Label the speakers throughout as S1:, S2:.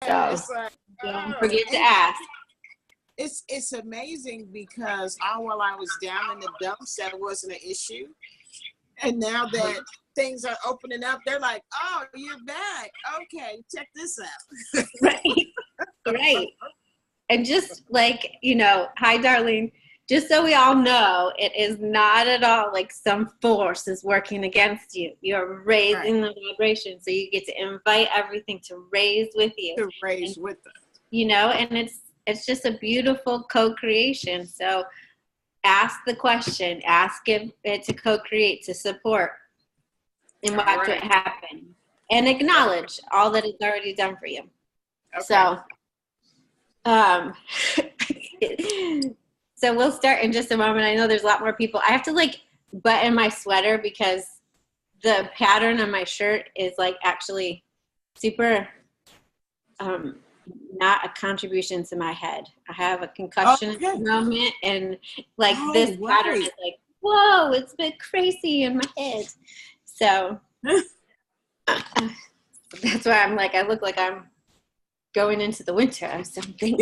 S1: So
S2: It's like,
S1: don't forget to ask.
S2: It's amazing because while I was down in the dumps, that wasn't an issue. And now that things are opening up, they're like, oh, you're back. Okay, check this out.
S1: Right. Right. And just like, hi, Darlene, just so we all know, it is not at all like some force is working against you. You're raising the vibration. So you get to invite everything to raise with you.
S2: To raise with us.
S1: And it's just a beautiful co-creation. So ask the question, ask it to co-create, to support, and watch what happens. And acknowledge all that it's already done for you. Okay. So we'll start in just a moment. I know there's a lot more people. I have to button my sweater because the pattern on my shirt is actually super not a contribution to my head. I have a concussion at the moment, and this pattern is whoa, it's a bit crazy in my head. So that's why I'm I look like I'm going into the winter or something.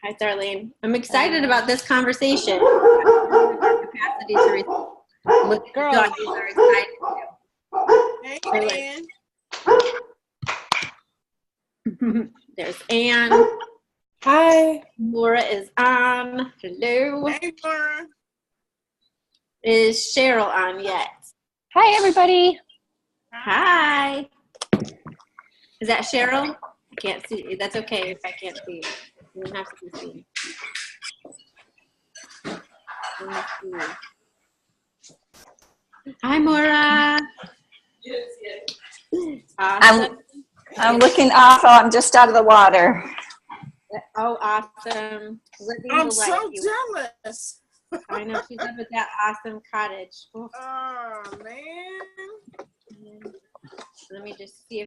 S1: Hi, Darlene. I'm excited about this conversation. Capacity to receive. Look, girls are excited too.
S2: Hey,
S1: Ann. There's Ann.
S3: Hi.
S1: Laura is on. Hello.
S2: Hey, Laura.
S1: Is Cheryl on yet?
S3: Hi, everybody.
S1: Hi. Is that Cheryl? I can't see you. That's okay if I can't see you. You don't have to be seen. Hi, Maura. Awesome.
S3: I'm looking awful. I'm just out of the water.
S1: Oh, awesome.
S2: I'm so jealous.
S1: I know. She's up at that awesome cottage.
S2: Oh, man.
S1: Let me just see if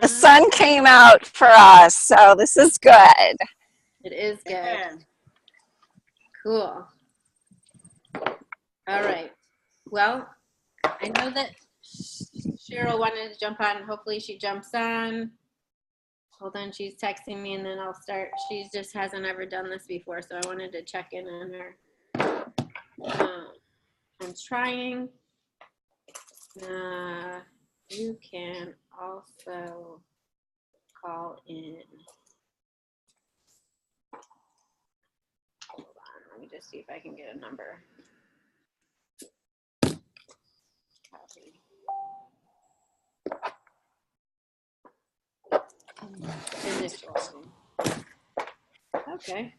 S3: the sun came out for us, so this is good.
S1: It is good. Yeah. Cool. All right. Well, I know that Cheryl wanted to jump on. Hopefully she jumps on. Hold on, she's texting me and then I'll start. She just hasn't ever done this before, so I wanted to check in on her. I'm trying. You can also call in. Hold on, let me just see if I can get a number. Copy. Initial. Okay.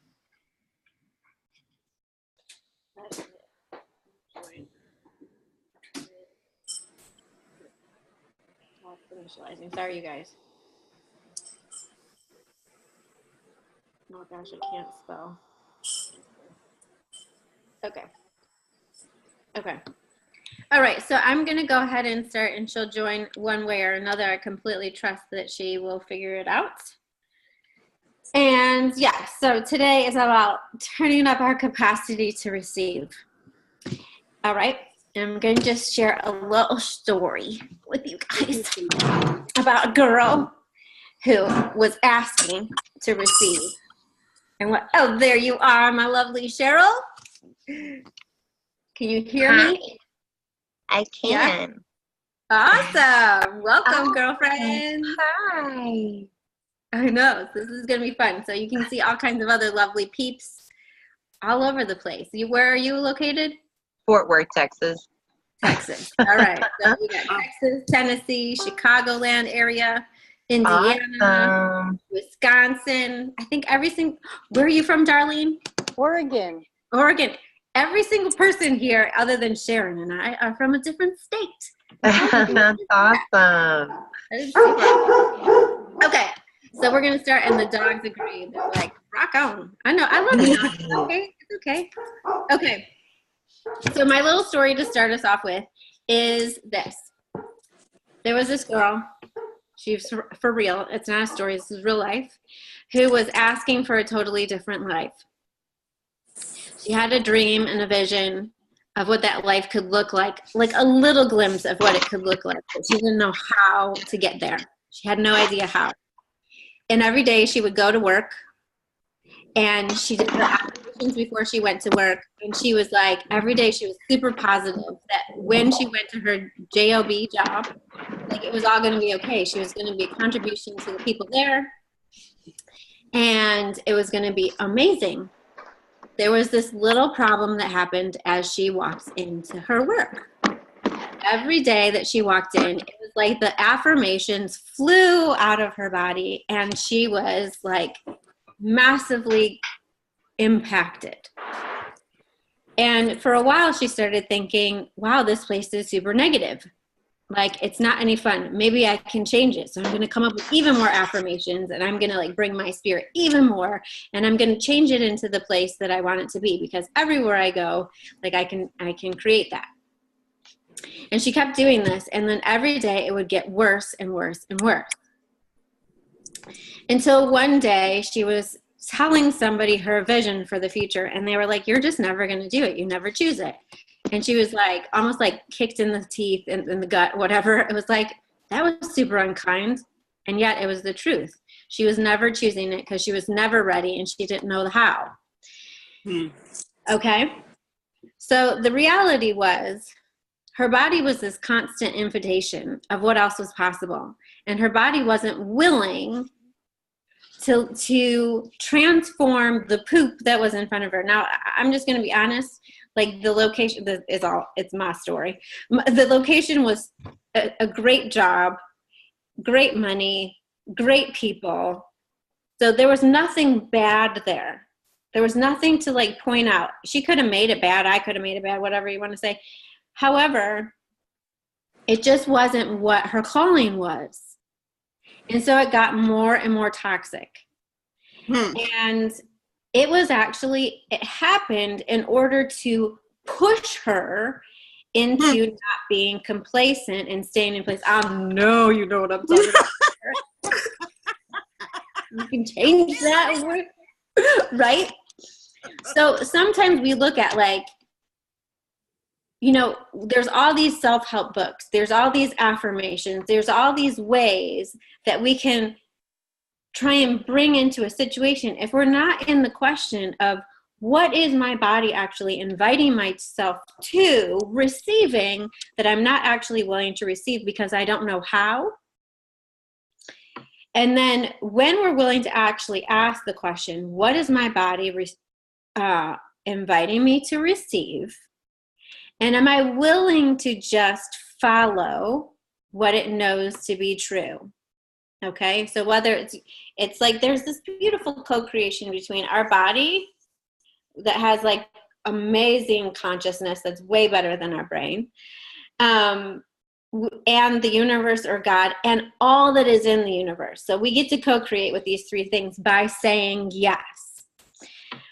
S1: That's it. Initializing. Sorry, you guys. Oh gosh, I can't spell. Okay. Okay. All right, so I'm going to go ahead and start, and she'll join one way or another. I completely trust that she will figure it out. And yeah, so today is about turning up our capacity to receive. All right, I'm going to just share a little story with you guys about a girl who was asking to receive. And oh, there you are, my lovely Cheryl. Can you hear me?
S4: I can.
S1: Yeah? Awesome. Welcome, girlfriend.
S4: Hi.
S1: I know. This is going to be fun. So you can see all kinds of other lovely peeps all over the place. Where are you located?
S4: Fort Worth, Texas.
S1: Texas. All right. So we got Texas, Tennessee, Chicagoland area, Indiana,
S4: awesome.
S1: Wisconsin. I think where are you from, Darlene?
S3: Oregon.
S1: Oregon. Every single person here, other than Sharon and I, are from a different state.
S4: That's awesome.
S1: That is super awesome. Okay, so we're gonna start, and the dogs agree. They're like, "Rock on!" I know. I love the dogs. It's okay. It's okay. Okay. So my little story to start us off with is this: there was this girl. She's for real. It's not a story. This is real life. Who was asking for a totally different life. She had a dream and a vision of what that life could look like a little glimpse of what it could look like, but she didn't know how to get there. She had no idea how. And every day she would go to work, and she did her affirmations before she went to work. And she was like, every day she was super positive that when she went to her job job, like it was all going to be okay. She was going to be a contribution to the people there, and it was going to be amazing. There was this little problem that happened as she walked into her work. Every day that she walked in, it was like the affirmations flew out of her body, and she was like massively impacted. And for a while, she started thinking, wow, this place is super negative. Like, it's not any fun. Maybe I can change it. So I'm going to come up with even more affirmations, and I'm going to like bring my spirit even more, and I'm going to change it into the place that I want it to be, because everywhere I go, like I can create that. And she kept doing this, and then every day it would get worse and worse and worse. Until one day she was telling somebody her vision for the future, and they were like, you're just never going to do it. You never choose it. And she was like, almost like kicked in the teeth, in the gut, whatever. It was like, that was super unkind. And yet it was the truth. She was never choosing it because she was never ready, and she didn't know the how. Okay. So the reality was, her body was this constant invitation of what else was possible. And her body wasn't willing to transform the poop that was in front of her. Now, I'm just going to be honest. Like, the location it's my story. The location was a great job, great money, great people. So there was nothing bad there. There was nothing to like point out. She could have made it bad. I could have made it bad, whatever you want to say. However, it just wasn't what her calling was. And so it got more and more toxic. And it happened in order to push her into not being complacent and staying in place. I know you know what I'm talking about. You can change that word, right? So sometimes we look at like, you know, there's all these self-help books. There's all these affirmations. There's all these ways that we can try and bring into a situation. If we're not in the question of what is my body actually inviting myself to receiving that I'm not actually willing to receive because I don't know how. And then when we're willing to actually ask the question, what is my body inviting me to receive? And am I willing to just follow what it knows to be true? Okay, so whether it's like there's this beautiful co-creation between our body that has like amazing consciousness that's way better than our brain, and the universe or God and all that is in the universe. So we get to co-create with these three things by saying yes.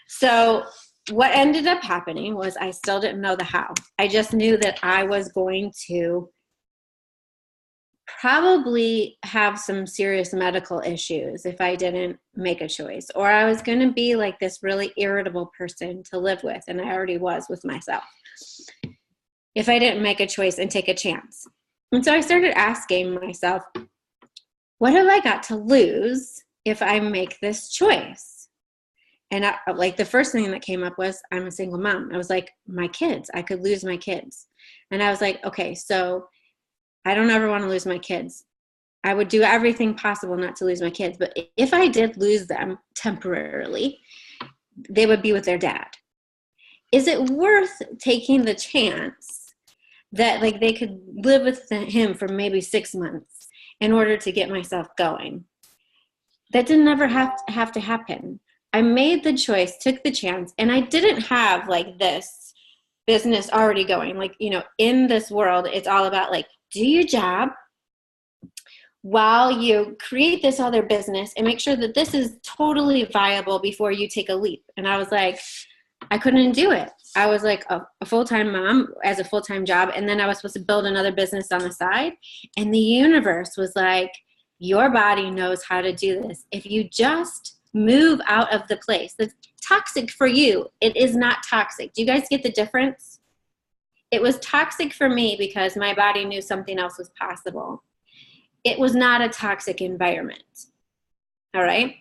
S1: So what ended up happening was I still didn't know the how. I just knew that I was going to probably have some serious medical issues if I didn't make a choice, or I was going to be like this really irritable person to live with, and I already was with myself, if I didn't make a choice and take a chance. And so I started asking myself, what have I got to lose if I make this choice? And like the first thing that came up was, I'm a single mom. I was like, my kids, I could lose my kids. And I was like, okay, so I don't ever want to lose my kids. I would do everything possible not to lose my kids. But if I did lose them temporarily, they would be with their dad. Is it worth taking the chance that like they could live with him for maybe 6 months in order to get myself going? That didn't ever have to happen. I made the choice, took the chance, and I didn't have like this business already going. Like, you know, in this world, it's all about like, do your job while you create this other business and make sure that this is totally viable before you take a leap. And I was like, I couldn't do it. I was like a full-time mom as a full-time job. And then I was supposed to build another business on the side. And the universe was like, your body knows how to do this. If you just move out of the place that's toxic for you, it is not toxic. Do you guys get the difference? It was toxic for me because my body knew something else was possible. It was not a toxic environment. All right.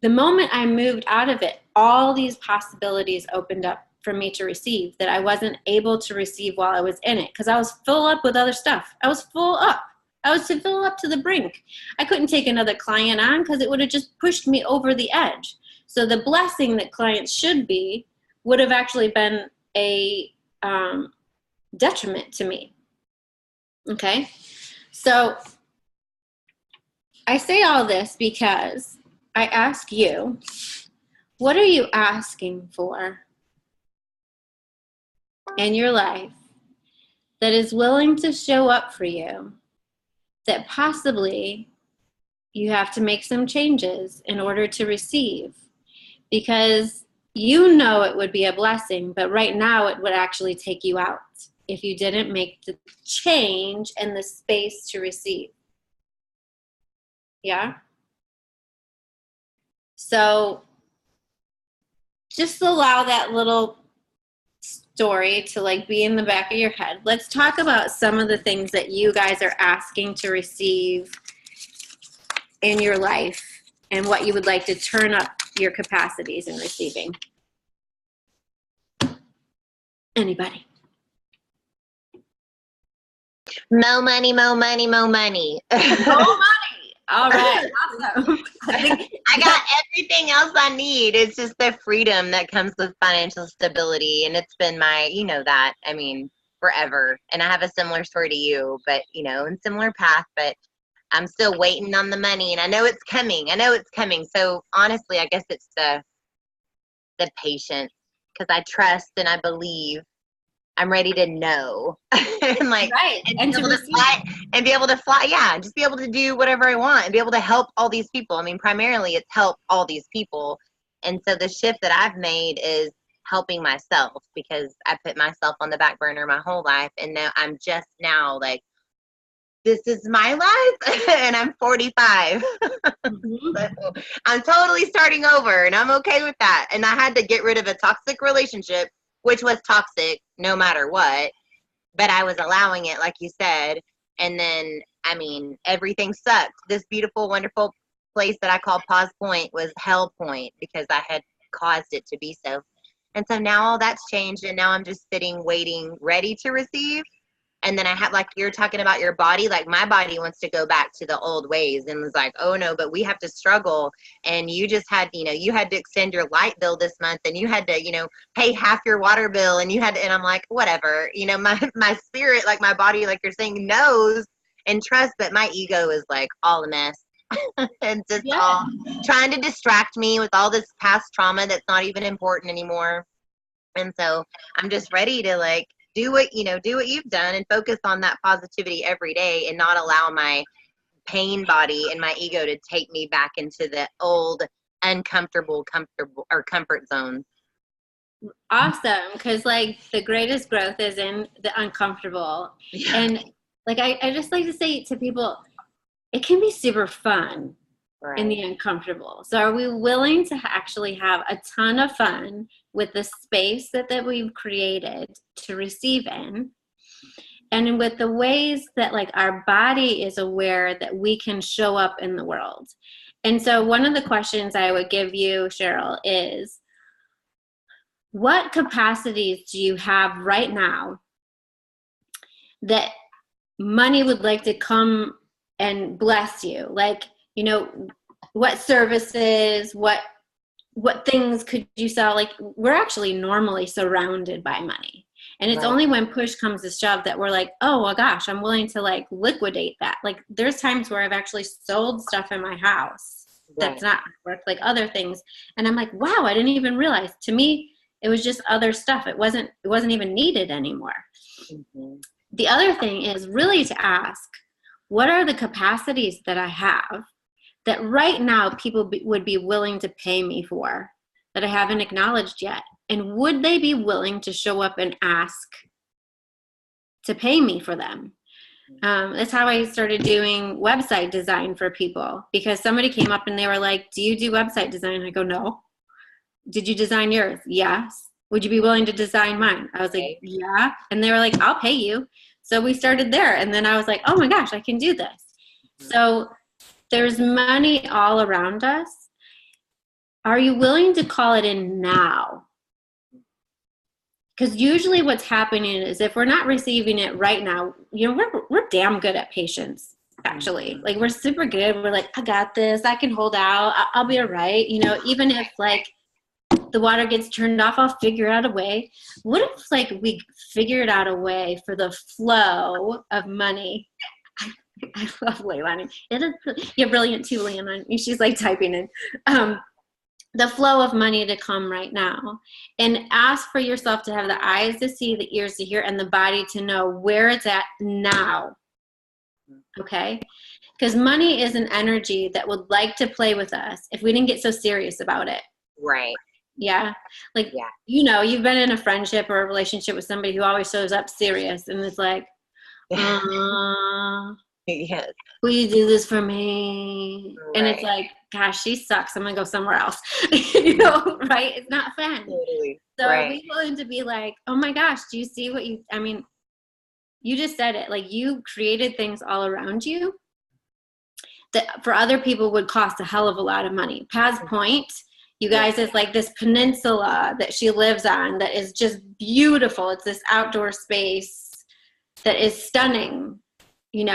S1: The moment I moved out of it, all these possibilities opened up for me to receive that I wasn't able to receive while I was in it because I was full up with other stuff. I was full up. I was full up to the brink. I couldn't take another client on because it would have just pushed me over the edge. So the blessing that clients should be would have actually been a detriment to me. Okay? So I say all this because I ask you, what are you asking for in your life that is willing to show up for you, that possibly you have to make some changes in order to receive? Because you know it would be a blessing, but right now it would actually take you out if you didn't make the change and the space to receive. Yeah? So just allow that little story to like be in the back of your head. Let's talk about some of the things that you guys are asking to receive in your life and what you would like to turn up your capacities in receiving. Anybody?
S4: Mo money, mo money, mo money.
S1: More money. All right. Awesome.
S4: I got everything else I need. It's just the freedom that comes with financial stability. And it's been my, you know that, I mean, forever. And I have a similar story to you, but, you know, in similar path, but I'm still waiting on the money and I know it's coming. So honestly, I guess it's the patience because I trust and I believe. I'm ready to know. And like,
S1: right. And
S4: be able to fly and be able to fly. Yeah. Just be able to do whatever I want and be able to help all these people. I mean, primarily it's help all these people. And so the shift that I've made is helping myself because I put myself on the back burner my whole life. And now I'm just now like, this is my life and I'm 45.
S1: Mm-hmm.
S4: So I'm totally starting over and I'm okay with that. And I had to get rid of a toxic relationship, which was toxic no matter what, but I was allowing it, like you said. And then, I mean, everything sucked. This beautiful, wonderful place that I call Pause Point was Hell Point because I had caused it to be so. And so now all that's changed and now I'm just sitting, waiting, ready to receive. And then I have, like you're talking about your body, like my body wants to go back to the old ways and was like, oh no, but we have to struggle. And you just had, you know, you had to extend your light bill this month and you had to, you know, pay half your water bill and you had to, and I'm like, whatever, you know, my spirit, like my body, like you're saying, knows and trust, but my ego is like all a mess. And just all trying to distract me with all this past trauma that's not even important anymore. And so I'm just ready to like, do what you've done and focus on that positivity every day and not allow my pain body and my ego to take me back into the old uncomfortable comfort zone.
S1: Awesome. Because like the greatest growth is in the uncomfortable.
S4: Yeah.
S1: And like I just like to say to people, it can be super fun in the uncomfortable. So are we willing to actually have a ton of fun with the space that we've created to receive in, and with the ways that like our body is aware that we can show up in the world? And so one of the questions I would give you, Cheryl, is what capacities do you have right now that money would like to come and bless you? Like, you know, what services, what things could you sell? Like, we're actually normally surrounded by money. And it's only when push comes to shove that we're like, oh my gosh, I'm willing to like liquidate that. Like there's times where I've actually sold stuff in my house that's not work, like other things. And I'm like, wow, I didn't even realize. To me, it was just other stuff. It wasn't even needed anymore. Mm-hmm. The other thing is really to ask, what are the capacities that I have that right now people would be willing to pay me for that I haven't acknowledged yet? And would they be willing to show up and ask to pay me for them? That's how I started doing website design for people, because somebody came up and they were like, do you do website design? I go, no. Did you design yours? Yes. Would you be willing to design mine? I was like, yeah. And they were like, I'll pay you. So we started there. And then I was like, oh my gosh, I can do this. So there's money all around us. Are you willing to call it in now? Because usually what's happening is if we're not receiving it right now, we're damn good at patience, actually. Like, we're super good. We're like, I got this. I can hold out. I'll be all right. Even if, like, the water gets turned off, I'll figure out a way. What if, like, we figured out a way for the flow of money? I love Leilani. You're brilliant too, Leilani. She's, like, typing in. The flow of money to come right now, and ask for yourself to have the eyes to see, the ears to hear, and the body to know where it's at now. Okay? Because money is an energy that would like to play with us if we didn't get so serious about it.
S4: Right.
S1: Yeah. Like, you've been in a friendship or a relationship with somebody who always shows up serious, and it's like,
S4: Yes.
S1: will you do this for me?
S4: Right.
S1: And it's like, gosh, she sucks. I'm going to go somewhere else. Right? It's not fun.
S4: Totally.
S1: So
S4: right.
S1: are we willing to be like, oh my gosh, do you see what you just said it. Like, you created things all around you that for other people would cost a hell of a lot of money. Paz Point, you guys, is like this peninsula that she lives on that is just beautiful. It's this outdoor space that is stunning. And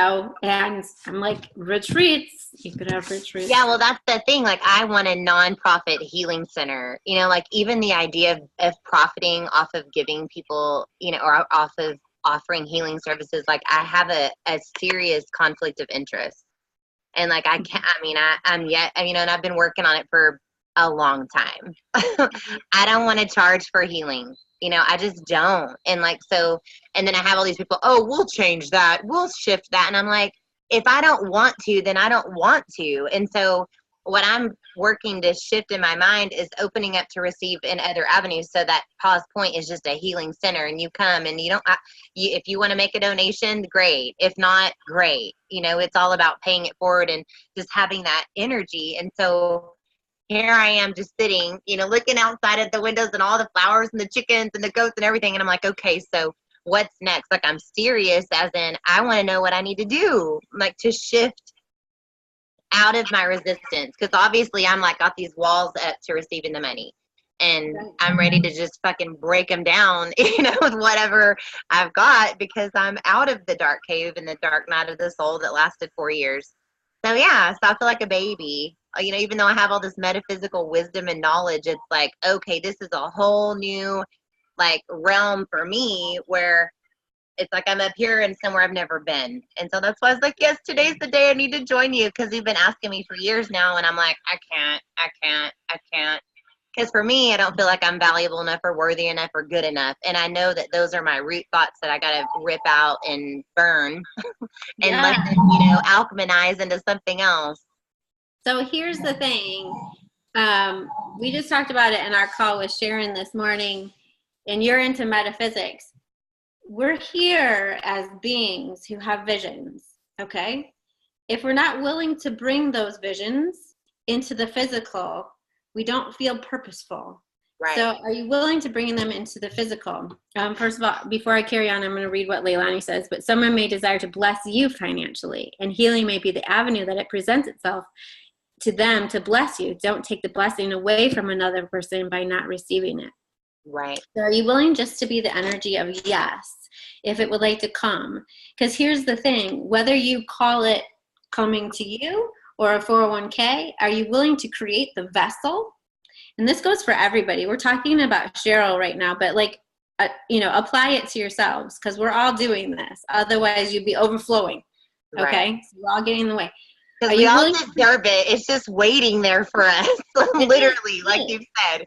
S1: I'm like, retreats, you could have retreats.
S4: Yeah, well, that's the thing. Like, I want a nonprofit healing center, like even the idea of profiting off of giving people, or off of offering healing services. Like, I have a serious conflict of interest. And like, I can't, and I've been working on it for a long time. I don't want to charge for healing. I just don't. And like, so, and then I have all these people, oh, we'll change that. We'll shift that. And I'm like, if I don't want to, then I don't want to. And so what I'm working to shift in my mind is opening up to receive in other avenues, so that Pause Point is just a healing center, and you come and if you want to make a donation, great. If not, great. It's all about paying it forward and just having that energy. And so here I am just sitting, looking outside at the windows and all the flowers and the chickens and the goats and everything. And I'm like, okay, so what's next? Like, I'm serious, as in I want to know what I need to do, like, to shift out of my resistance. Because obviously I'm like got these walls up to receiving the money. And I'm ready to just fucking break them down, with whatever I've got, because I'm out of the dark cave and the dark night of the soul that lasted 4 years. So yeah, so I feel like a baby. Even though I have all this metaphysical wisdom and knowledge, it's like, okay, this is a whole new, like, realm for me, where it's like I'm up here and somewhere I've never been. And so that's why I was like, yes, today's the day I need to join you, because you've been asking me for years now, and I'm like, I can't. Because for me, I don't feel like I'm valuable enough or worthy enough or good enough. And I know that those are my root thoughts that I got to rip out and burn and let them, alchemize into something else.
S1: So here's the thing. We just talked about it in our call with Sharon this morning, and you're into metaphysics. We're here as beings who have visions, okay? If we're not willing to bring those visions into the physical, we don't feel purposeful.
S4: Right.
S1: So are you willing to bring them into the physical? First of all, before I carry on, I'm going to read what Leilani says. But someone may desire to bless you financially, and healing may be the avenue that it presents itself to them to bless you. Don't take the blessing away from another person by not receiving it.
S4: Right.
S1: So are you willing just to be the energy of yes, if it would like to come? Because here's the thing, whether you call it coming to you or a 401k, are you willing to create the vessel? And this goes for everybody. We're talking about Cheryl right now, but like, apply it to yourselves, because we're all doing this. Otherwise, you'd be overflowing. Okay? Right. So we're all getting in the way.
S4: Because we all deserve it. It's just waiting there for us, literally, like you said.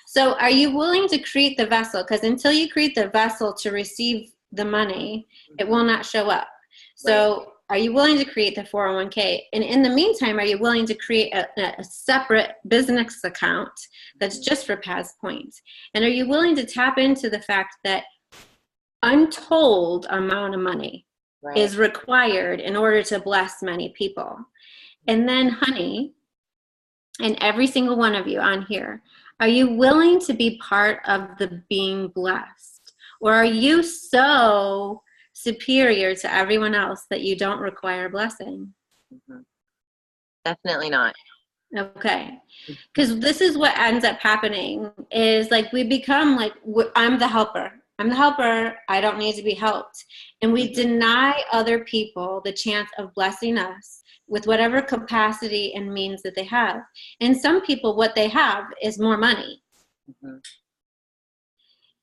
S1: So are you willing to create the vessel? Because until you create the vessel to receive the money, it will not show up. So are you willing to create the 401k? And in the meantime, are you willing to create a separate business account that's just for Paz Point? And are you willing to tap into the fact that untold amount of money is required in order to bless many people? And then, honey, and every single one of you on here, Are you willing to be part of the being blessed? Or are you so superior to everyone else that you don't require blessing?
S4: Mm-hmm. Definitely not.
S1: Okay. Because this is what ends up happening is like we become like, I'm the helper. I'm the helper. I don't need to be helped. And we deny other people the chance of blessing us with whatever capacity and means that they have. And some people, what they have is more money.
S4: Mm-hmm.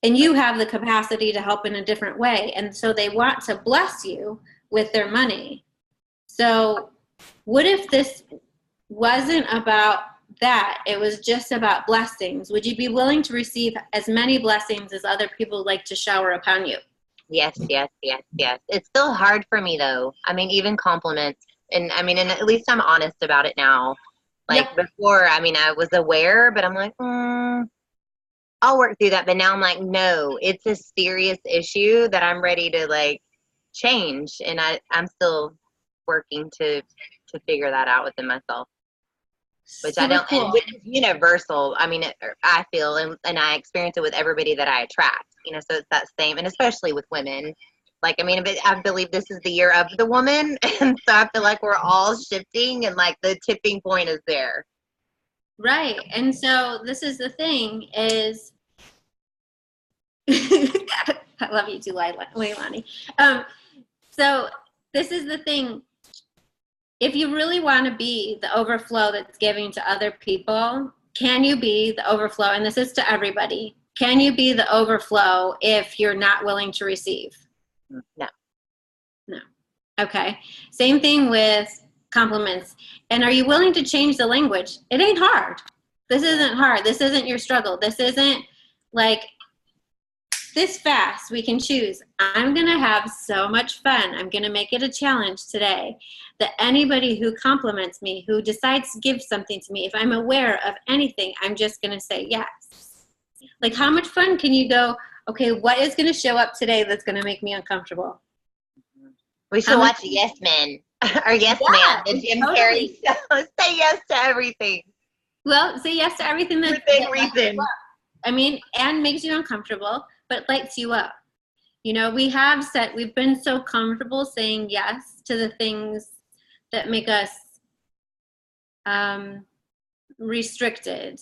S1: And you have the capacity to help in a different way. And so they want to bless you with their money. So what if this wasn't about that? It was just about blessings. Would you be willing to receive as many blessings as other people like to shower upon you?
S4: Yes, yes, yes, yes. It's still hard for me though. I mean, even compliments. And I mean, and at least I'm honest about it now. Like
S1: Yep.
S4: before, I mean, I was aware, but I'm like, I'll work through that. But now I'm like, no, it's a serious issue that I'm ready to like change. And I'm still working to figure that out within myself. Which I
S1: Super
S4: don't,
S1: cool.
S4: and which is universal. I mean, I feel, and I experience it with everybody that I attract, you know, so it's that same, and especially with women. Like, I mean, I believe this is the year of the woman, and so I feel like we're all shifting, and like the tipping point is there.
S1: Right. And so this is the thing is, I love you too, Leilani. So this is the thing. If you really want to be the overflow that's giving to other people, can you be the overflow? And this is to everybody. Can you be the overflow if you're not willing to receive?
S4: No.
S1: No. Okay. Same thing with compliments. And are you willing to change the language? It ain't hard. This isn't hard. This isn't your struggle. This isn't like this fast. We can choose. I'm going to have so much fun. I'm going to make it a challenge today that anybody who compliments me, who decides to give something to me, if I'm aware of anything, I'm just going to say yes. Like, how much fun can you go, okay, what is going to show up today that's going to make me uncomfortable?
S4: We should watch Yes Men or Yes Man, the Jim Carrey show. Say yes to everything.
S1: Well, say yes to everything that
S4: reason.
S1: I mean, and makes you uncomfortable, but lights you up. You know, we've been so comfortable saying yes to the things that make us restricted,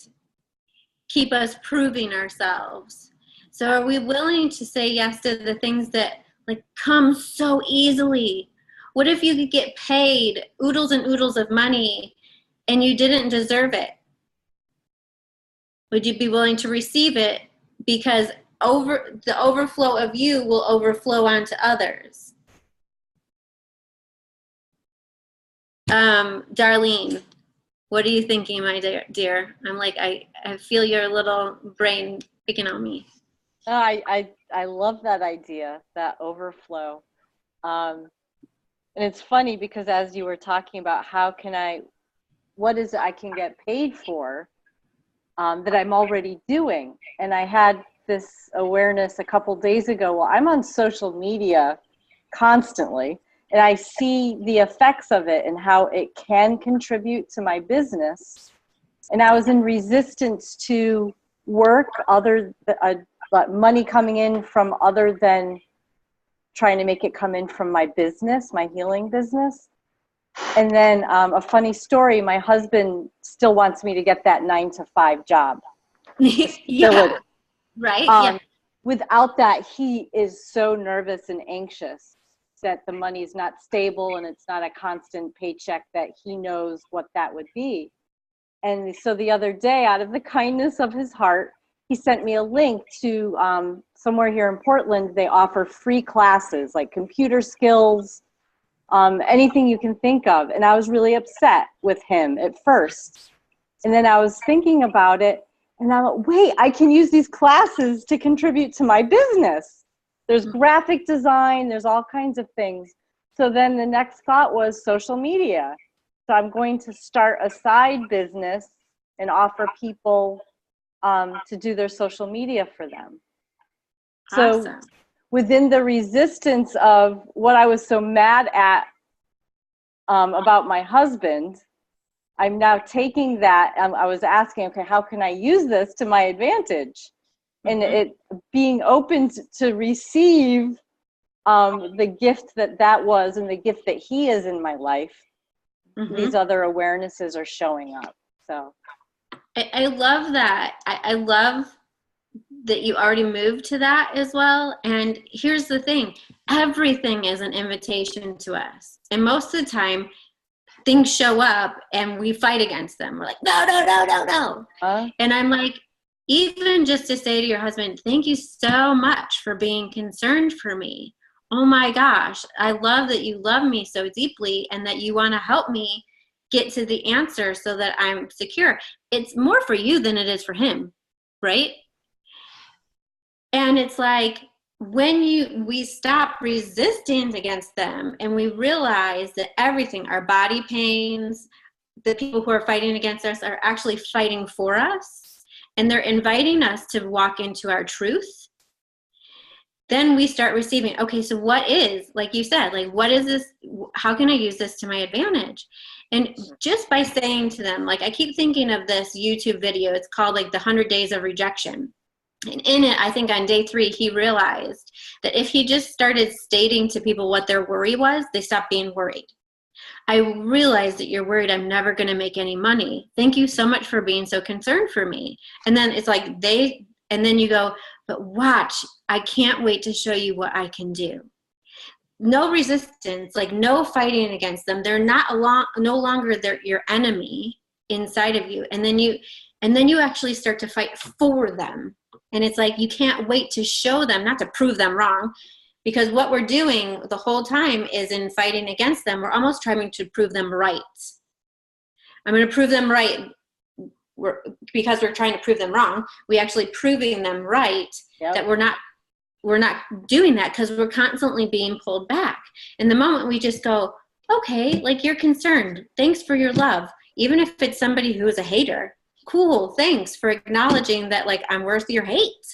S1: keep us proving ourselves. So are we willing to say yes to the things that like come so easily? What if you could get paid oodles and oodles of money and you didn't deserve it? Would you be willing to receive it because the overflow of you will overflow onto others? Darlene, what are you thinking, my dear? I'm like, I feel your little brain picking on me.
S5: I love that idea, that overflow. And it's funny because as you were talking about what is it I can get paid for that I'm already doing? And I had this awareness a couple days ago. Well, I'm on social media constantly, and I see the effects of it and how it can contribute to my business. And I was in resistance to work but money coming in from other than trying to make it come in from my business, my healing business. And then a funny story, my husband still wants me to get that 9-to-5 job.
S1: Yeah. Right? Yeah.
S5: Without that, he is so nervous and anxious that the money is not stable and it's not a constant paycheck, that he knows what that would be. And so the other day, out of the kindness of his heart, he sent me a link to somewhere here in Portland. They offer free classes like computer skills, anything you can think of. And I was really upset with him at first. And then I was thinking about it, and I thought, wait, I can use these classes to contribute to my business. There's graphic design, there's all kinds of things. So then the next thought was social media. So I'm going to start a side business and offer people to do their social media for them. So
S1: Awesome.
S5: within the resistance of what I was so mad at about my husband, I'm now taking that. I was asking, okay, how can I use this to my advantage? And it being open to receive the gift that was, and the gift that he is in my life. These other awarenesses are showing up. So
S1: I love that. I love that you already moved to that as well. And here's the thing, everything is an invitation to us. And most of the time, things show up and we fight against them. We're like, no, no, no, no, no. And I'm like, even just to say to your husband, thank you so much for being concerned for me. Oh my gosh, I love that you love me so deeply and that you want to help me get to the answer so that I'm secure. It's more for you than it is for him, right? And it's like, when we stop resisting against them and we realize that everything, our body pains, the people who are fighting against us are actually fighting for us, and they're inviting us to walk into our truth, then we start receiving, okay, so what is, like you said, like, what is this? How can I use this to my advantage? And just by saying to them, like, I keep thinking of this YouTube video. It's called like the 100 Days of Rejection. And in it, I think on day 3, he realized that if he just started stating to people what their worry was, they stopped being worried. I realized that you're worried I'm never going to make any money. Thank you so much for being so concerned for me. And then it's like and then you go, but watch, I can't wait to show you what I can do. No resistance, like no fighting against them. They're no longer your enemy inside of you. And then you actually start to fight for them. And it's like, you can't wait to show them, not to prove them wrong, because what we're doing the whole time is in fighting against them, we're almost trying to prove them right. I'm going to prove them right because we're trying to prove them wrong. We actually proving them right. Yep. That we're not doing that because we're constantly being pulled back. And the moment we just go, okay, like, you're concerned. Thanks for your love. Even if it's somebody who is a hater. Cool, thanks for acknowledging that, like, I'm worth your hate,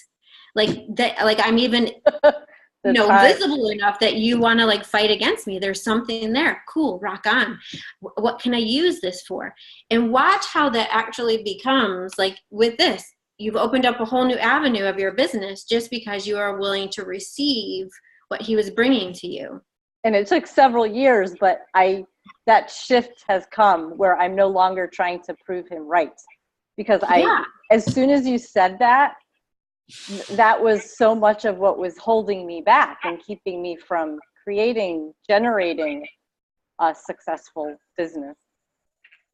S1: like that, like I'm even visible enough that you want to like fight against me. There's something there. Cool, rock on. What can I use this for? And watch how that actually becomes, like, with this, you've opened up a whole new avenue of your business just because you are willing to receive what he was bringing to you.
S5: And it took several years, but that shift has come where I'm no longer trying to prove him right. Because as soon as you said that, that was so much of what was holding me back and keeping me from generating a successful business.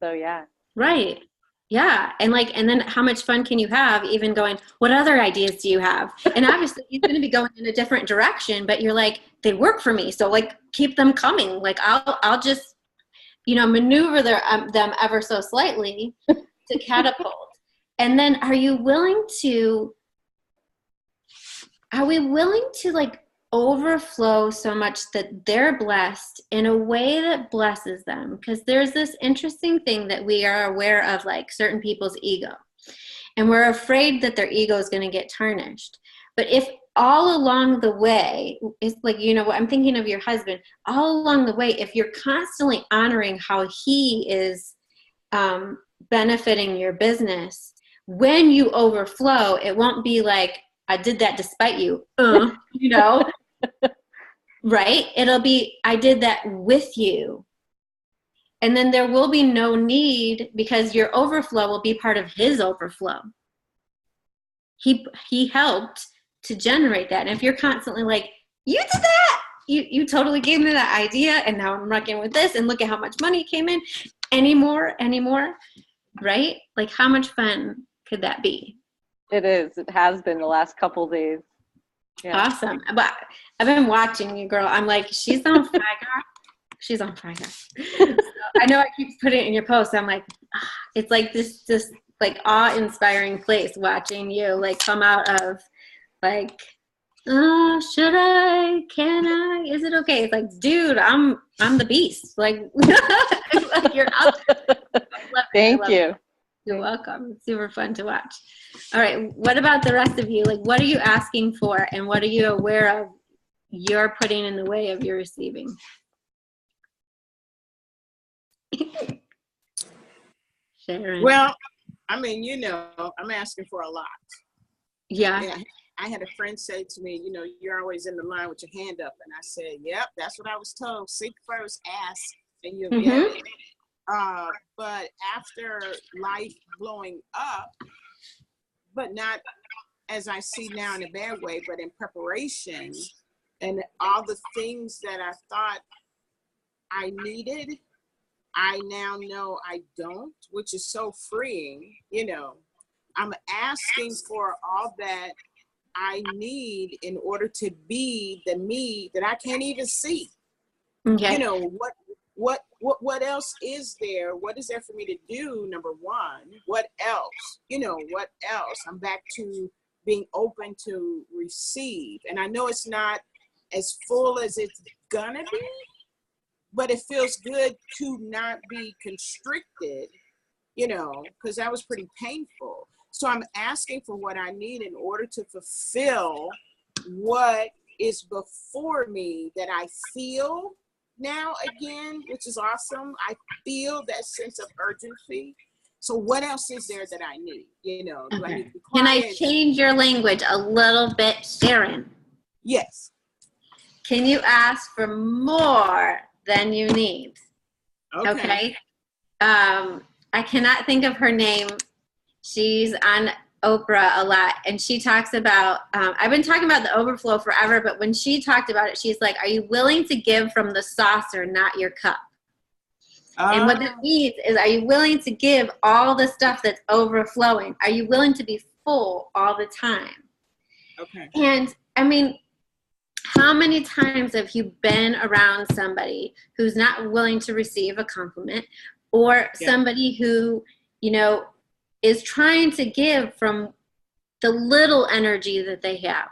S5: So yeah.
S1: Right. Yeah. And then how much fun can you have even going, what other ideas do you have? And obviously he's going to be going in a different direction, but you're like, they work for me. So like, keep them coming. Like I'll just, maneuver them ever so slightly to catapult. And then are we willing to like overflow so much that they're blessed in a way that blesses them? Because there's this interesting thing that we are aware of, like certain people's ego, and we're afraid that their ego is going to get tarnished. But if all along the way, it's like, I'm thinking of your husband, all along the way, if you're constantly honoring how he is benefiting your business, when you overflow, it won't be like, I did that despite you, right? It'll be, I did that with you. And then there will be no need, because your overflow will be part of his overflow. He helped to generate that. And if you're constantly like, you did that, you totally gave me that idea, and now I'm working with this, and look at how much money came in, anymore, right? Like, how much fun could that be?
S5: It is. It has been the last couple of days. Yeah.
S1: Awesome. But I've been watching you, girl. I'm like, she's on fire. She's on fire. So I know I keep putting it in your posts. I'm like, it's like this like awe-inspiring place watching you like come out of like, should I? Can I? Is it okay? It's like, dude, I'm the beast. Like, like you're out there.
S5: Thank you.
S1: You're welcome. It's super fun to watch. All right. What about the rest of you? Like, what are you asking for, and what are you aware of you're putting in the way of your receiving? Sharon.
S2: Well, I mean, you know, I'm asking for a lot.
S1: Yeah.
S2: Yeah. I had a friend say to me, you know, you're always in the line with your hand up. And I said, yep, that's what I was told. Seek first, ask, and you'll get
S1: Mhm.
S2: it. But after life blowing up, but not as I see now in a bad way, but in preparation and all the things that I thought I needed, I now know I don't, which is so freeing. You know, I'm asking for all that I need in order to be the me that I can't even see.
S1: Okay.
S2: You know, what else is there? What is there for me to do? Number one, what else? You know, what else? I'm back to being open to receive. And I know it's not as full as it's gonna be, but it feels good to not be constricted, you know, because that was pretty painful. So I'm asking for what I need in order to fulfill what is before me that I feel now again, which is awesome. I feel that sense of urgency. So what else is there that I need? You know, do I need to be
S1: Can I
S2: quiet?
S1: change your language a little bit, Sharon?
S2: Yes.
S1: Can you ask for more than you need? Okay. I cannot think of her name. She's on Oprah a lot, and she talks about, I've been talking about the overflow forever, but when she talked about it, she's like, are you willing to give from the saucer, not your cup? And what that means is, are you willing to give all the stuff that's overflowing? Are you willing to be full all the time?
S2: Okay.
S1: And I mean, how many times have you been around somebody who's not willing to receive a compliment, or somebody who, you know, is trying to give from the little energy that they have,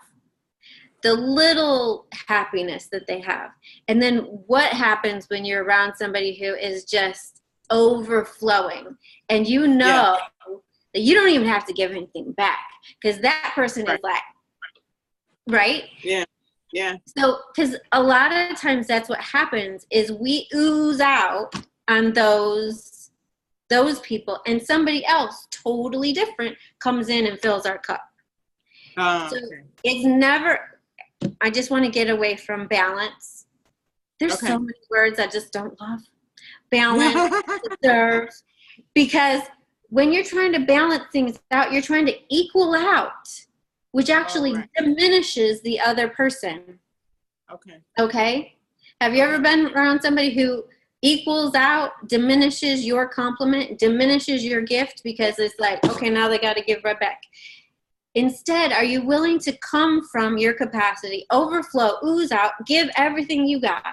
S1: the little happiness that they have? And then what happens when you're around somebody who is just overflowing, and you know that you don't even have to give anything back, because that person is like, right?
S2: Yeah. Yeah.
S1: So, because a lot of times that's what happens, is we ooze out on those people, and somebody else totally different comes in and fills our cup. So it's never, I just want to get away from balance. There's so many words I just don't love. Balance, deserve, because when you're trying to balance things out, you're trying to equal out, which actually diminishes the other person. Okay? Have you ever been around somebody who equals out, diminishes your compliment, diminishes your gift, because it's like, okay, now they got to give right back? Instead, are you willing to come from your capacity, overflow, ooze out, give everything you got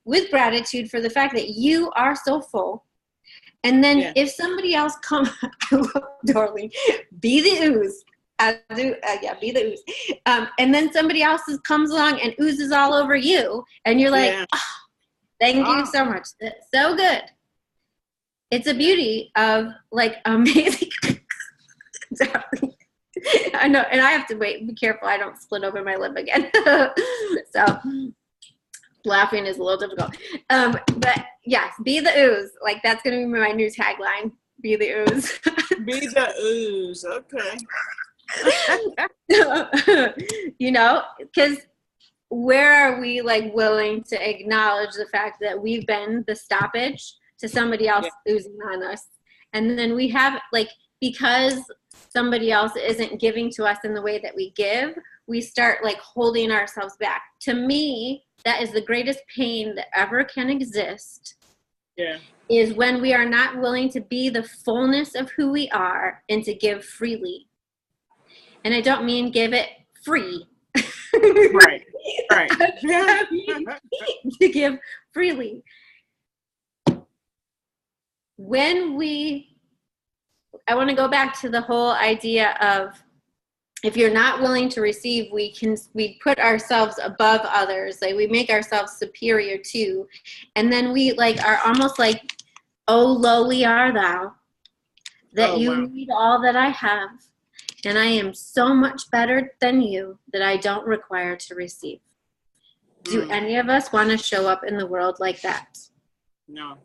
S1: with gratitude for the fact that you are so full? And then if somebody else comes, darling, be the ooze. Be the ooze. And then somebody else comes along and oozes all over you, and you're like, thank you so much. That's so good. It's a beauty of like amazing. I know, and I have to be careful I don't split open my lip again. So laughing is a little difficult. But yes, be the ooze. Like, that's going to be my new tagline. Be the ooze.
S2: Be the ooze. Okay.
S1: You know, because where are we like willing to acknowledge the fact that we've been the stoppage to somebody else oozing on us? And then we have, like, because somebody else isn't giving to us in the way that we give, we start like holding ourselves back. To me, that is the greatest pain that ever can exist. Is when we are not willing to be the fullness of who we are and to give freely. And I don't mean give it free.
S2: Right.
S1: To give freely. I want to go back to the whole idea of, if you're not willing to receive, we put ourselves above others, like we make ourselves superior to, and then we like are almost like, oh, lowly art thou, that you need all that I have, and I am so much better than you that I don't require to receive. Do any of us want to show up in the world like that?
S2: No.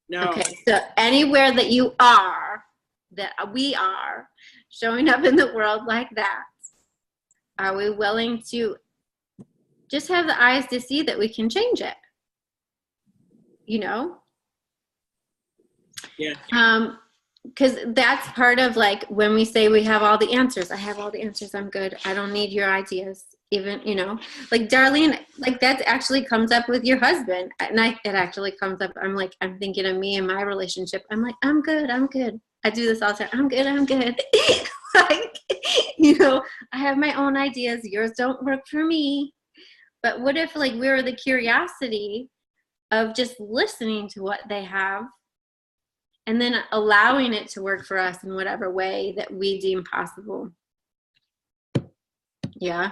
S2: No.
S1: Okay, so anywhere that you are, that we are, showing up in the world like that, are we willing to just have the eyes to see that we can change it? You know?
S2: Yeah.
S1: Because that's part of like when we say we have all the answers. I have all the answers. I'm good. I don't need your ideas. Even, you know, like Darlene, like that actually comes up with your husband. And it actually comes up. I'm like, I'm thinking of me and my relationship. I'm like, I'm good. I'm good. I do this all the time. I'm good. I'm good. Like, you know, I have my own ideas. Yours don't work for me. But what if like we were the curiosity of just listening to what they have and then allowing it to work for us in whatever way that we deem possible? Yeah.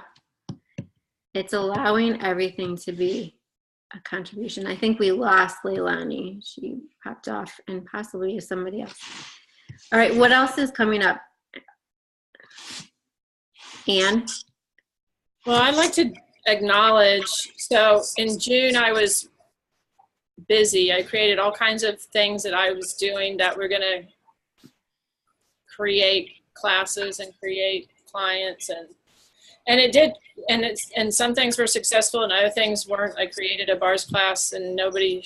S1: It's allowing everything to be a contribution. I think we lost Leilani. She popped off and possibly is somebody else. All right, what else is coming up? Anne?
S6: Well, I'd like to acknowledge, so in June I was busy. I created all kinds of things that I was doing that were going to create classes and create clients, and it did, and some things were successful and other things weren't. I created a bars class and nobody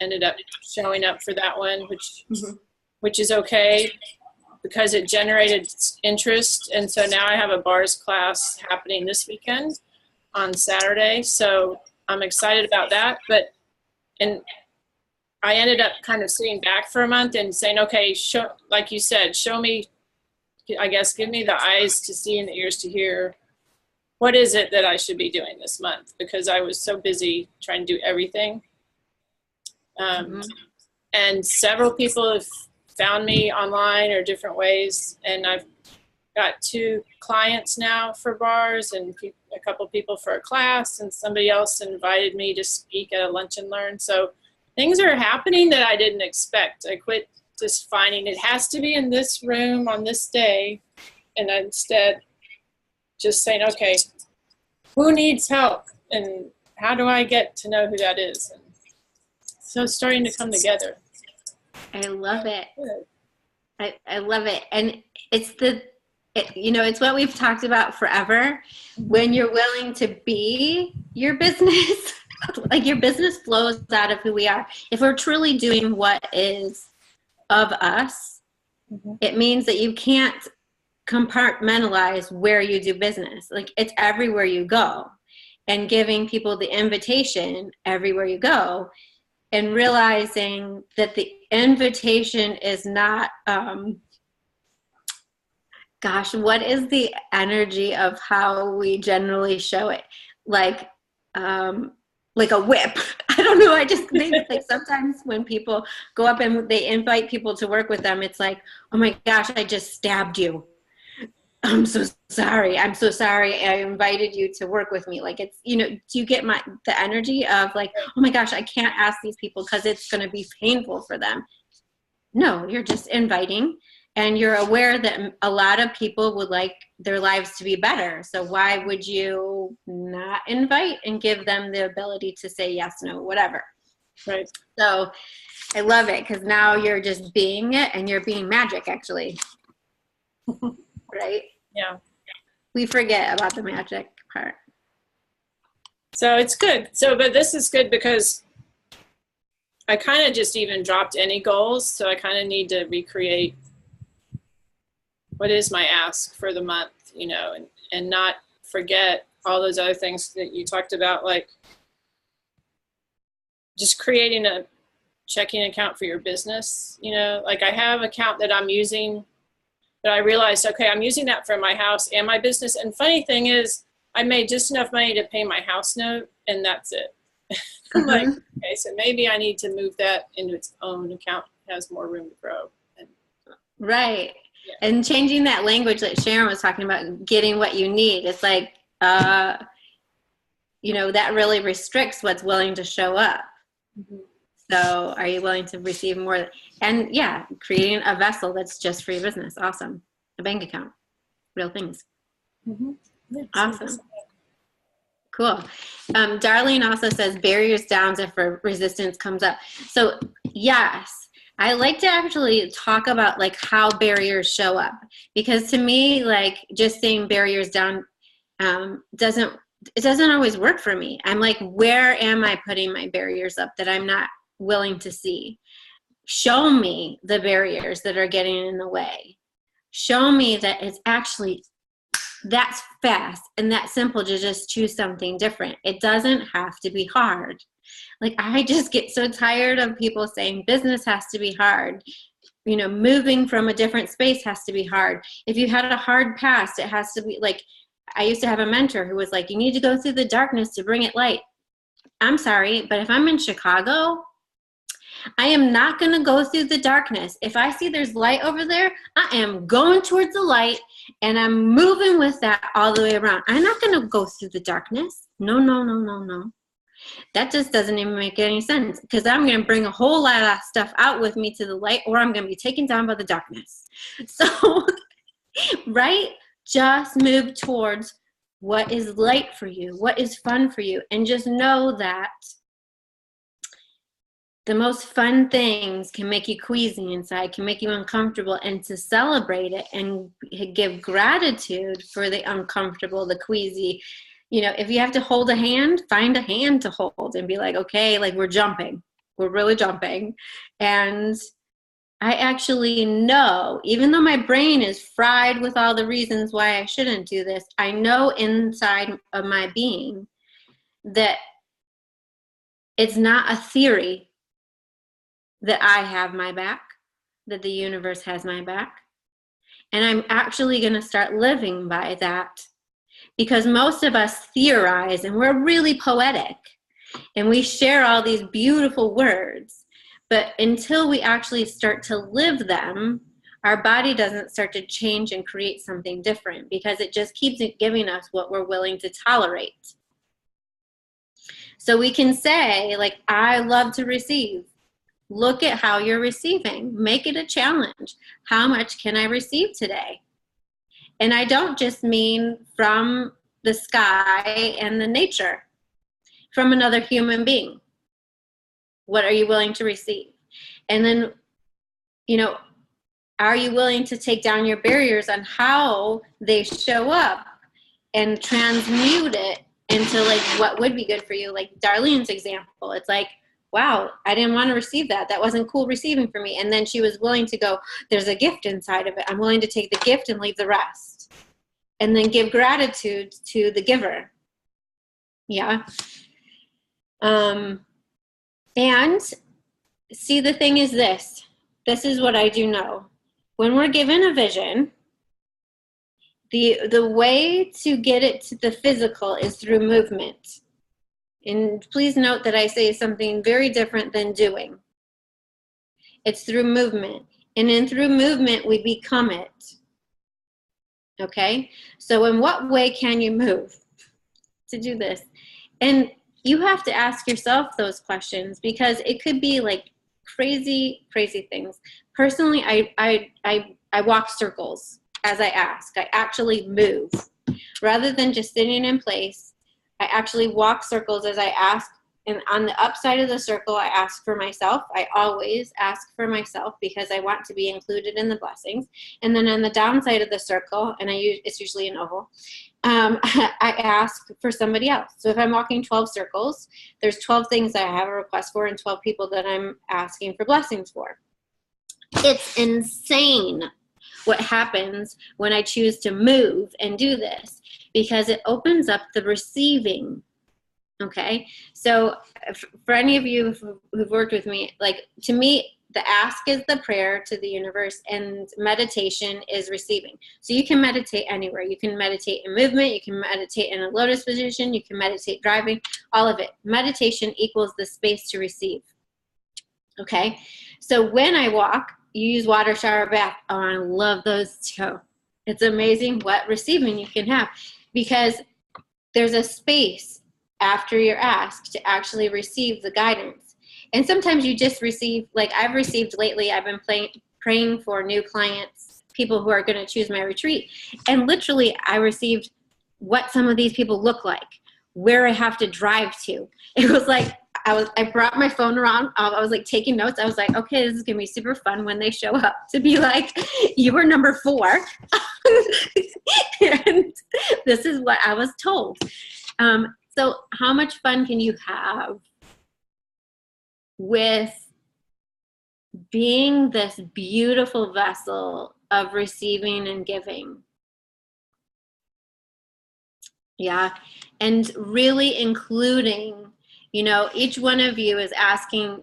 S6: ended up showing up for that one, which is okay because it generated interest. And so now I have a bars class happening this weekend on Saturday. So I'm excited about that. And I ended up kind of sitting back for a month and saying, okay, like you said, show me, I guess, give me the eyes to see and the ears to hear. What is it that I should be doing this month? Because I was so busy trying to do everything. And several people have found me online or different ways. And I've got 2 clients now for bars and a couple people for a class, and somebody else invited me to speak at a lunch and learn. So things are happening that I didn't expect. I quit just finding it has to be in this room on this day. And instead just saying, okay, who needs help and how do I get to know who that is? And so it's starting to come together.
S1: I love it. I love it. And it's it's what we've talked about forever. When you're willing to be your business, like your business flows out of who we are. If we're truly doing what is of us, it means that you can't compartmentalize where you do business. Like it's everywhere you go, and giving people the invitation everywhere you go, and realizing that the invitation is not, what is the energy of how we generally show it? Like a whip. I don't know. I just think like sometimes when people go up and they invite people to work with them, it's like, oh my gosh, I just stabbed you. I'm so sorry. I'm so sorry. I invited you to work with me. Like it's, do you get the energy of like, oh my gosh, I can't ask these people because it's going to be painful for them. No, you're just inviting, and you're aware that a lot of people would like their lives to be better. So why would you not invite and give them the ability to say yes, no, whatever.
S6: Right.
S1: So I love it because now you're just being it, and you're being magic actually. Right?
S6: Yeah.
S1: We forget about the magic part.
S6: So it's good. But this is good because I kind of just even dropped any goals. So I kind of need to recreate what is my ask for the month, and not forget all those other things that you talked about, like just creating a checking account for your business. Like I have an account that I'm using. But I realized, okay, I'm using that for my house and my business. And funny thing is, I made just enough money to pay my house note, and that's it. I'm like, okay, so maybe I need to move that into its own account. It has more room to grow.
S1: Right. Yeah. And changing that language that Sharon was talking about, getting what you need. It's like, that really restricts what's willing to show up. So are you willing to receive more? And yeah, creating a vessel that's just for your business. Awesome. A bank account. Real things.
S6: Yeah,
S1: awesome. Cool. Darlene also says barriers down if resistance comes up. So yes, I like to actually talk about like how barriers show up, because to me, like just saying barriers down doesn't always work for me. I'm like, where am I putting my barriers up that I'm not willing to see? Show me the barriers that are getting in the way. Show me that it's actually that's fast and that simple to just choose something different. It doesn't have to be hard. Like, I just get so tired of people saying business has to be hard. You know, moving from a different space has to be hard. If you had a hard past, it has to be like, I used to have a mentor who was like, you need to go through the darkness to bring it light. I'm sorry, but if I'm in Chicago, I am not going to go through the darkness. If I see there's light over there, I am going towards the light and I'm moving with that all the way around. I'm not going to go through the darkness. No. That just doesn't even make any sense, because I'm going to bring a whole lot of stuff out with me to the light, or I'm going to be taken down by the darkness. So, right? Just move towards what is light for you, what is fun for you, and just know that the most fun things can make you queasy inside, can make you uncomfortable, and to celebrate it and give gratitude for the uncomfortable, the queasy. You know, if you have to hold a hand, find a hand to hold and be like, okay, like we're jumping. We're really jumping. And I actually know, even though my brain is fried with all the reasons why I shouldn't do this, I know inside of my being that it's not a theory that I have my back, that the universe has my back. And I'm actually going to start living by that, because most of us theorize and we're really poetic and we share all these beautiful words. But until we actually start to live them, our body doesn't start to change and create something different, because it just keeps giving us what we're willing to tolerate. So we can say, like, I love to receive. Look at how you're receiving. Make it a challenge. How much can I receive today? And I don't just mean from the sky and the nature, from another human being. What are you willing to receive? And then, you know, are you willing to take down your barriers on how they show up and transmute it into like what would be good for you? Like Darlene's example, it's like, wow, I didn't want to receive that. That wasn't cool receiving for me. And then she was willing to go, there's a gift inside of it. I'm willing to take the gift and leave the rest. And then give gratitude to the giver. Yeah. And see, the thing is this. This is what I do know. When we're given a vision, the way to get it to the physical is through movement. And please note that I say something very different than doing. It's through movement. And then through movement, we become it. Okay? So in what way can you move to do this? And you have to ask yourself those questions, because it could be like crazy, crazy things. Personally, I walk circles as I ask. I actually move. Rather than just sitting in place, I actually walk circles as I ask. And on the upside of the circle, I ask for myself. I always ask for myself, because I want to be included in the blessings. And then on the downside of the circle, and it's usually an oval, I ask for somebody else. So if I'm walking 12 circles, there's 12 things that I have a request for and 12 people that I'm asking for blessings for. It's insane what happens when I choose to move and do this, because it opens up the receiving. Okay, so for any of you who've worked with me, like, to me, the ask is the prayer to the universe, and meditation is receiving. So you can meditate anywhere. You can meditate in movement. You can meditate in a lotus position. You can meditate driving, all of it. Meditation equals the space to receive. Okay, so when I walk, you use water, shower, bath. Oh, I love those too. It's amazing what receiving you can have, because there's a space after you're asked to actually receive the guidance. And sometimes you just receive, like I've received lately, I've been praying for new clients, people who are going to choose my retreat. And literally I received what some of these people look like, where I have to drive to. It was like, I brought my phone around. I was like taking notes. I was like, okay, this is going to be super fun when they show up to be like, you were number 4. And this is what I was told. So how much fun can you have with being this beautiful vessel of receiving and giving? Yeah. And really including, you know, each one of you is asking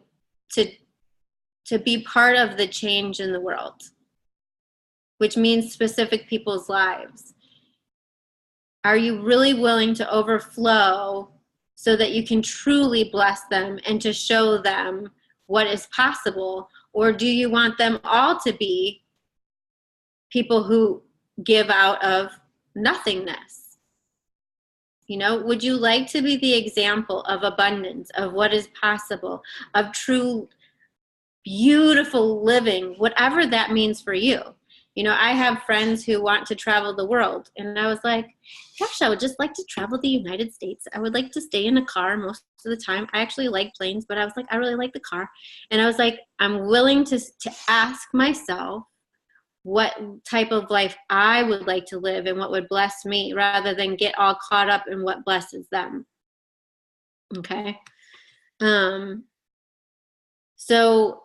S1: to be part of the change in the world, which means specific people's lives. Are you really willing to overflow so that you can truly bless them and to show them what is possible? Or do you want them all to be people who give out of nothingness? You know, would you like to be the example of abundance, of what is possible, of true, beautiful living, whatever that means for you? You know, I have friends who want to travel the world, and I was like, gosh, I would just like to travel the United States. I would like to stay in a car most of the time. I actually like planes, but I was like, I really like the car. And I was like, I'm willing to ask myself what type of life I would like to live and what would bless me, rather than get all caught up in what blesses them. Okay. So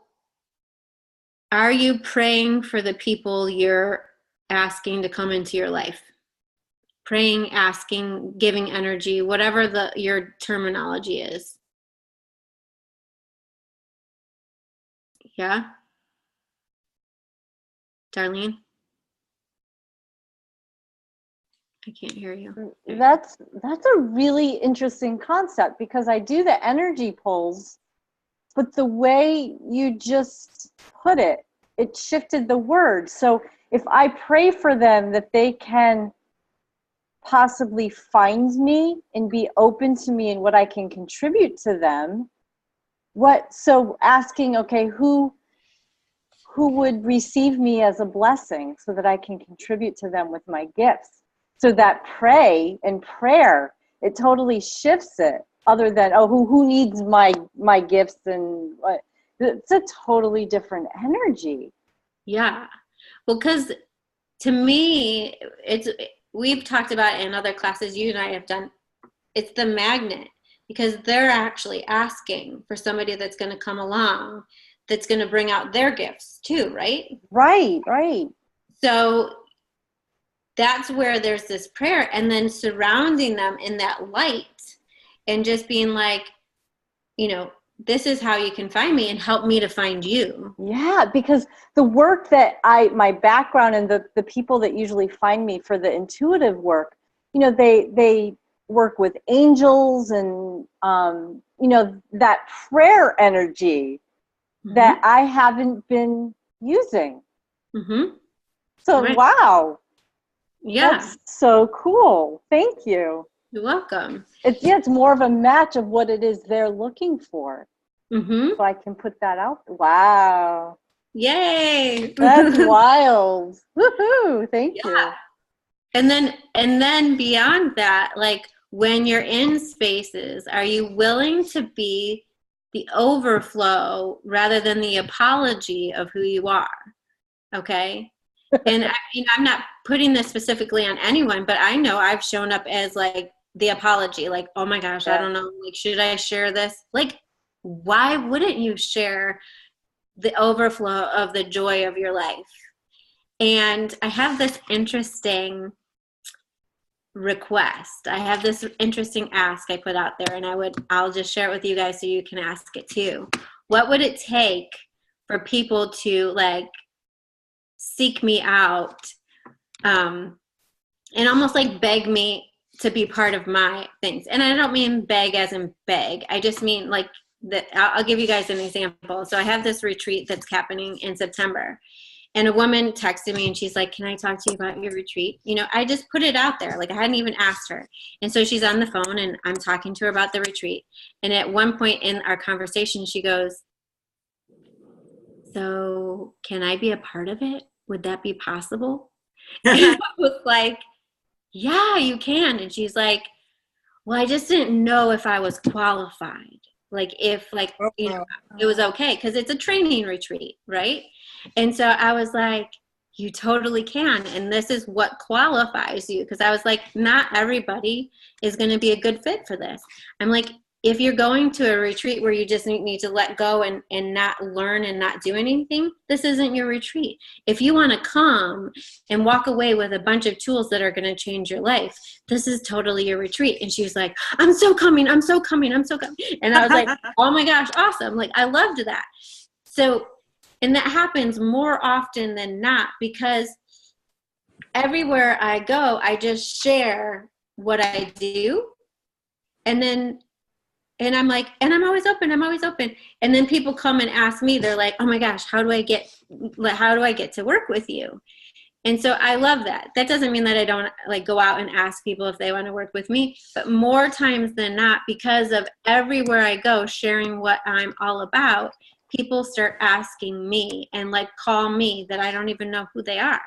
S1: are you praying for the people you're asking to come into your life? Praying, asking, giving energy, whatever your terminology is. Yeah? Darlene? I can't hear you.
S5: That's a really interesting concept, because I do the energy pulls, but the way you just put it, it shifted the word. So if I pray for them that they can possibly find me and be open to me and what I can contribute to them, so asking, okay, who would receive me as a blessing so that I can contribute to them with my gifts? So that prayer, it totally shifts it, other than, oh, who needs my gifts, and what? It's a totally different energy.
S1: Yeah. Well, because to me, we've talked about it in other classes you and I have done, it's the magnet, because they're actually asking for somebody that's going to come along that's going to bring out their gifts too, right?
S5: Right.
S1: So that's where there's this prayer, and then surrounding them in that light and just being like, you know, this is how you can find me and help me to find you.
S5: Yeah, because the work that my background and the people that usually find me for the intuitive work, you know, they work with angels and, you know, that prayer energy that I haven't been using.
S1: Mm-hmm.
S5: So,
S1: right.
S5: Wow.
S1: Yeah.
S5: That's so cool. Thank you.
S1: You're welcome.
S5: It's more of a match of what it is they're looking for.
S1: Mm-hmm.
S5: So I can put that out. Wow.
S1: Yay.
S5: That's wild. Woohoo. Thank you.
S1: And then beyond that, like when you're in spaces, are you willing to be the overflow rather than the apology of who you are? Okay. And I'm not putting this specifically on anyone, but I know I've shown up as like the apology, like, oh my gosh, I don't know, like, should I share this? Like, why wouldn't you share the overflow of the joy of your life? And I have this interesting request. I have this interesting ask I put out there, and I'll just share it with you guys so you can ask it too. What would it take for people to like seek me out and almost like beg me to be part of my things? And I don't mean beg as in beg. I just mean like that. I'll give you guys an example. So I have this retreat that's happening in September, and a woman texted me and she's like, can I talk to you about your retreat? You know, I just put it out there. Like I hadn't even asked her. And so she's on the phone and I'm talking to her about the retreat. And at one point in our conversation, she goes, so can I be a part of it? Would that be possible? And I was like, yeah, you can. And she's like, well, I just didn't know if I was qualified. Like if like, you know, it was okay. Cause it's a training retreat. Right. And so I was like, you totally can. And this is what qualifies you. Cause I was like, not everybody is going to be a good fit for this. I'm like, if you're going to a retreat where you just need to let go and not learn and not do anything, this isn't your retreat. If you want to come and walk away with a bunch of tools that are going to change your life, this is totally your retreat. And she was like, I'm so coming. I'm so coming. I'm so coming. And I was like, oh my gosh, awesome. Like, I loved that. So, and that happens more often than not, because everywhere I go, I just share what I do. And I'm like, and I'm always open. And then people come and ask me, they're like, oh my gosh, how do I get to work with you? And so I love that. That doesn't mean that I don't like go out and ask people if they want to work with me, but more times than not, because of everywhere I go, sharing what I'm all about, people start asking me and like call me that I don't even know who they are.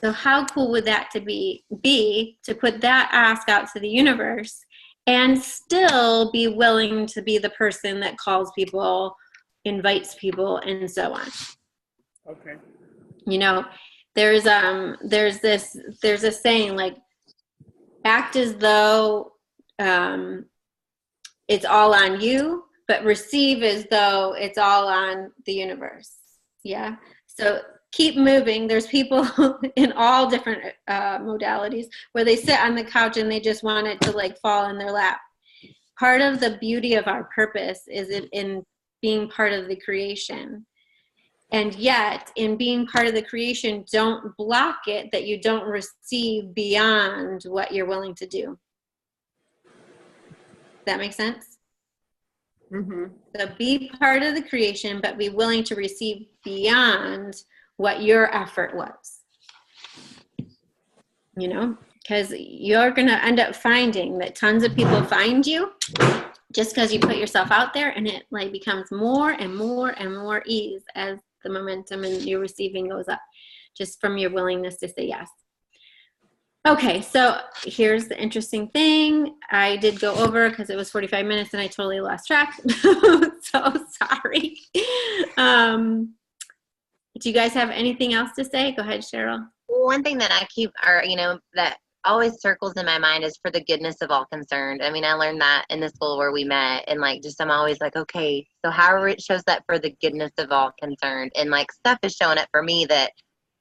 S1: So how cool would that be to put that ask out to the universe and still be willing to be the person that calls people, invites people, and so on.
S2: Okay.
S1: You know, there's a saying like, act as though it's all on you, but receive as though it's all on the universe. Yeah. So keep moving. There's people in all different modalities where they sit on the couch and they just want it to like fall in their lap. Part of the beauty of our purpose is in being part of the creation. And yet, in being part of the creation, don't block it that you don't receive beyond what you're willing to do. That makes sense?
S2: Mm-hmm.
S1: So be part of the creation, but be willing to receive beyond what your effort was, you know, because you're going to end up finding that tons of people find you just because you put yourself out there, and it like becomes more and more and more ease as the momentum and your receiving goes up, just from your willingness to say yes. Okay, so here's the interesting thing. I did go over because it was 45 minutes and I totally lost track. So sorry. Do you guys have anything else to say? Go ahead, Cheryl.
S4: One thing that I keep, or that always circles in my mind is for the goodness of all concerned. I mean, I learned that in the school where we met, and like, just I'm always like, okay, so however it shows that for the goodness of all concerned, and like stuff is showing up for me that,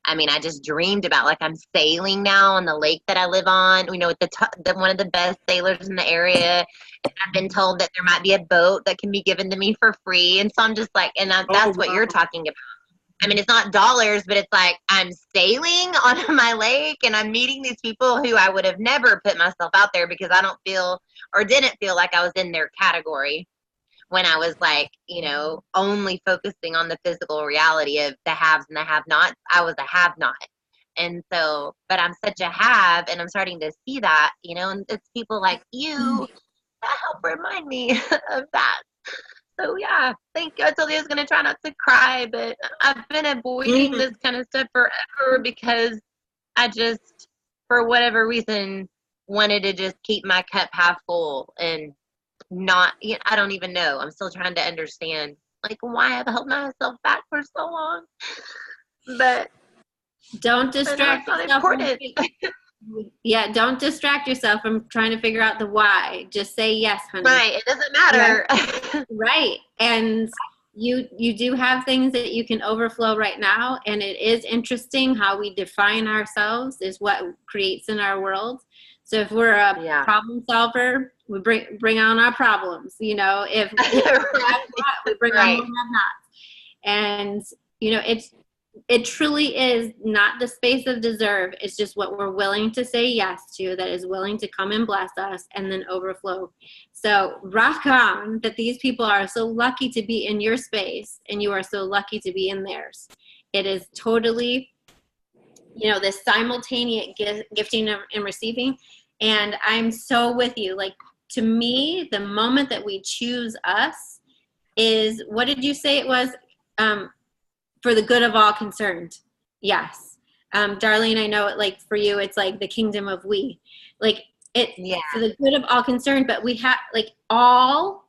S4: I mean, I just dreamed about. Like, I'm sailing now on the lake that I live on. You know, with the one of the best sailors in the area. And I've been told that there might be a boat that can be given to me for free, and so I'm just like, and that's what you're talking about. I mean, it's not dollars, but it's like I'm sailing on my lake and I'm meeting these people who I would have never put myself out there because I don't feel or didn't feel like I was in their category when I was like, only focusing on the physical reality of the haves and the have-nots. I was a have-not. And so, but I'm such a have, and I'm starting to see that, and it's people like you that help remind me of that. So yeah, thank you. I told you I was going to try not to cry, but I've been avoiding this kind of stuff forever because I just, for whatever reason, wanted to just keep my cup half full and not, I don't even know. I'm still trying to understand like why I've held myself back for so long. But
S1: don't distract yourself. Yeah, don't distract yourself from trying to figure out the why. Just say yes, honey.
S4: Right, it doesn't matter.
S1: Right. And you do have things that you can overflow right now, and it is interesting how we define ourselves is what creates in our world. So if we're a problem solver, we bring on our problems. If we bring on more have-nots. And it truly is not the space of deserve. It's just what we're willing to say yes to that is willing to come and bless us and then overflow. So rock on that these people are so lucky to be in your space and you are so lucky to be in theirs. It is totally, this simultaneous gifting and receiving. And I'm so with you. Like, to me, the moment that we choose us is, what did you say it was? For the good of all concerned. Yes. Darlene, I know it, like for you, it's like the kingdom of we. Like It's
S4: Yeah.
S1: for the good of all concerned, but we have like all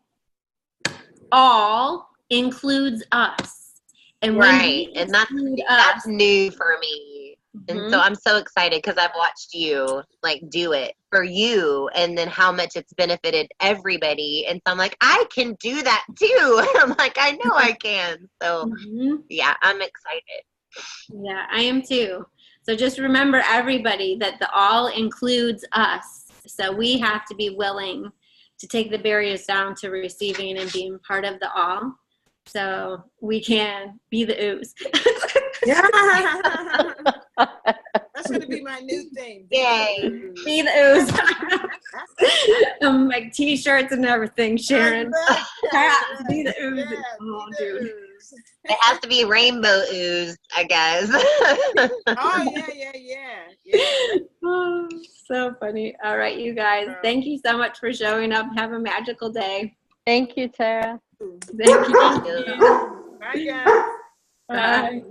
S1: includes us. And when
S4: Right.
S1: we
S4: And that's
S1: include
S4: that's
S1: us,
S4: new for me. And so I'm so excited because I've watched you like do it for you and then how much it's benefited everybody. And so I'm like, I can do that too. I'm like, I know I can. So
S1: Mhm.
S4: yeah, I'm excited.
S1: Yeah, I am too. So just remember, everybody, that the all includes us. So we have to be willing to take the barriers down to receiving and being part of the all. So we can be the ooze.
S2: Yeah. That's gonna be my new thing.
S4: Yay.
S1: Be the ooze. Like t-shirts and everything, Sharon. Hats, be the ooze.
S2: Yeah,
S1: Oh,
S2: be the
S1: dude.
S2: ooze.
S4: It has to be rainbow ooze, I guess.
S2: Oh yeah.
S1: Oh, so funny. All right, you guys. Thank you so much for showing up. Have a magical day.
S5: Thank you, Tara.
S1: Thank you.
S2: Bye guys.
S1: Bye.